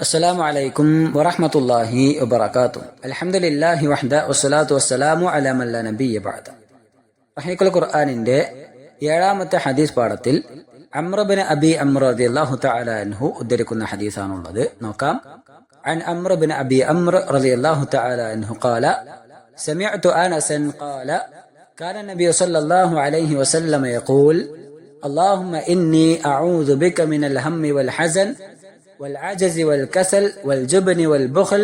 السلام عليكم ورحمة الله وبركاته. الحمد لله وحده والصلاة والسلام على من لا نبي بعد. റഹീഖുൽ ഖുർആനിന്റെ 7ാമത്തെ ഹദീസ് പാഠത്തിൽ അംർ ബിൻ അബി അംർ റളിയല്ലാഹു തആല അൻഹു ഉദ്ധരിക്കുന്ന ഹദീസാണുള്ളത്. നോക്കാം. عن عمرو بن أبي عمرو رضي الله تعالى عنه قال سمعت أنسا قال كان النبي صلى الله عليه وسلم يقول اللهم إني أعوذ بك من الهم والحزن والعجز والكسل والجبن والبخل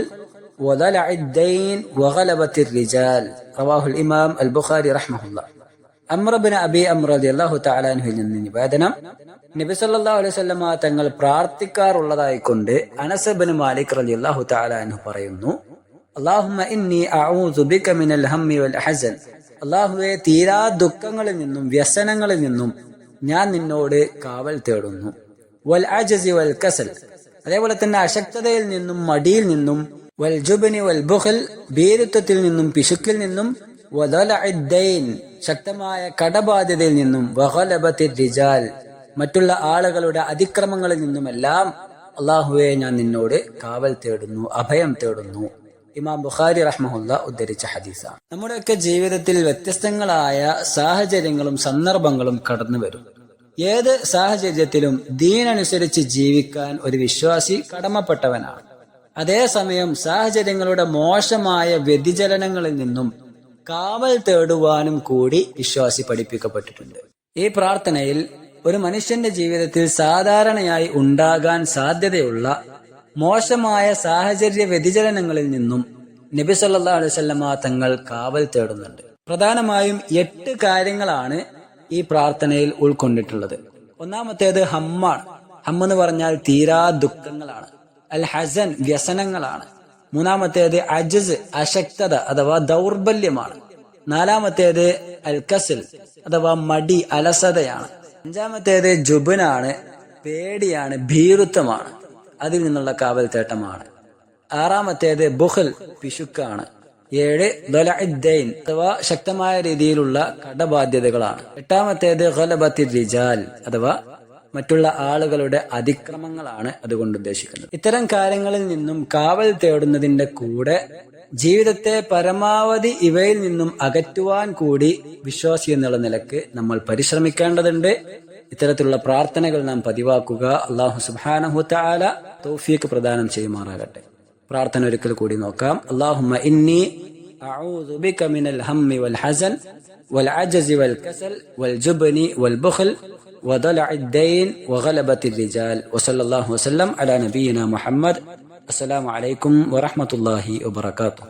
وضلع الدين وغلبة الرجال. رواه الإمام البخاري رحمه الله. അംർ ബിൻ അബി അംർ റളിയല്ലാഹു തആല അൻഹുവിൽ നിന്ന് നിവേദനം, നബി സല്ലല്ലാഹു അലൈഹി വസല്ലമ തങ്ങൾ പ്രാർത്ഥിക്കാറുള്ളതായി കൊണ്ട് അനസ് ബിൻ മാലിക് റളിയല്ലാഹു തആല അൻഹു പറയുന്നു, അല്ലാഹുമ്മ ഇന്നി അഊദു ബിക മിനൽ ഹമ്മി വൽ ഹസൻ. അല്ലാഹുവേ, തീരാ ദുഃഖങ്ങളിൽ നിന്നും വ്യസനങ്ങളിൽ നിന്നും ഞാൻ നിന്നോട് കാവൽ തേടുന്നു. വൽ അജ്സി വൽ കസൽ, അതേപോലെ തന്നെ അശക്തതയിൽ നിന്നും മടിയിൽ നിന്നും, വൽ ജുബ്നി വൽ ബുഖൽ, ഭീരുത്വത്തിൽ നിന്നും പിശുക്കിൽ നിന്നും, വദലഇദ്ദൈൻ, ശക്തമായ കടബാധ്യതയിൽ നിന്നും, വഗലബത്തിർ റിജാൽ, മറ്റുള്ള ആളുകളുടെ അതിക്രമങ്ങളിൽ നിന്നുമെല്ലാം അല്ലാഹുവേ ഞാൻ നിന്നോട് കാവൽ തേടുന്നു, അഭയം തേടുന്നു. ഇമാം ബുഖാരി റഹ്മഹുല്ല ഉദ്ധരിച്ച ഹദീസാണ്. നമ്മുടെയൊക്കെ ജീവിതത്തിൽ വ്യത്യസ്തങ്ങളായ സാഹചര്യങ്ങളും സന്ദർഭങ്ങളും കടന്നു വരും. ഏത് സാഹചര്യത്തിലും ദീനനുസരിച്ച് ജീവിക്കാൻ ഒരു വിശ്വാസി കടമപ്പെട്ടവനാണ്. അതേസമയം സാഹചര്യങ്ങളുടെ മോശമായ വ്യതിചലനങ്ങളിൽ നിന്നും കാവൽ തേടുവാനും കൂടി വിശ്വാസി പഠിപ്പിക്കപ്പെട്ടിട്ടുണ്ട്. ഈ പ്രാർത്ഥനയിൽ ഒരു മനുഷ്യന്റെ ജീവിതത്തിൽ സാധാരണയായി ഉണ്ടാകാൻ സാധ്യതയുള്ള മോശമായ സാഹചര്യ വ്യതിചലനങ്ങളിൽ നിന്നും നബി സല്ലല്ലാഹു അലൈഹി വസല്ലമ തങ്ങൾ കാവൽ തേടുന്നുണ്ട്. പ്രധാനമായും 8 കാര്യങ്ങളാണ് ഈ പ്രാർത്ഥനയിൽ ഉൾക്കൊണ്ടിട്ടുള്ളത്. ഒന്നാമത്തേത് ഹമ്മാണ്. ഹമ്മെന്ന് പറഞ്ഞാൽ തീരാ ദുഃഖങ്ങളാണ്. അൽ ഹസൻ, വ്യസനങ്ങളാണ്. മൂന്നാമത്തേത് അജ്സ്, അശക്തത അഥവാ ദൗർബല്യമാണ്. നാലാമത്തേത് അൽ കസൽ അഥവാ മടി, അലസതയാണ്. അഞ്ചാമത്തേത് ജുബ്നാണ്, പേടിയാണ്, ഭീരുത്വമാണ്, അതിൽ നിന്നുള്ള കാവൽ തേട്ടമാണ്. ആറാമത്തേത് ബുഖൽ, പിശുക്കാണ്. 7 ദലഇദ്ദൈൻ അഥവാ ശക്തമായ രീതിയിലുള്ള കടബാധ്യതകളാണ്. 8ാമത്തേത് ഗലബത്തിർ റിജാൽ അഥവാ മറ്റുള്ള ആളുകളുടെ അതിക്രമങ്ങളാണ് അതുകൊണ്ട് ഉദ്ദേശിക്കുന്നത്. ഇത്തരം കാര്യങ്ങളിൽ നിന്നും കാവൽ തേടുന്നതിന്റെ കൂടെ ജീവിതത്തെ പരമാവധി ഇവയിൽ നിന്നും അകറ്റുവാൻ കൂടി വിശ്വാസി എന്നുള്ള നിലക്ക് നമ്മൾ പരിശ്രമിക്കേണ്ടതുണ്ട്. ഇത്തരത്തിലുള്ള പ്രാർത്ഥനകൾ നാം പതിവാക്കുക. അല്ലാഹു സുബ്ഹാനഹു തആല തൗഫീഖ് പ്രദാനം ചെയ്യുമാറാകട്ടെ. പ്രാർത്ഥന ഒരിക്കൽ കൂടി നോക്കാം. അല്ലാഹുമ്മ ഇന്നി അഊദു ബിക മിനൽ ഹമ്മി വൽ ഹസൻ വൽ അജ്സി വൽ കസൽ വൽ ജുബ്നി വൽ ബുഖൽ وضلع الدين وغلبة الرجال. وصلى الله وسلم على نبينا محمد. السلام عليكم ورحمة الله وبركاته.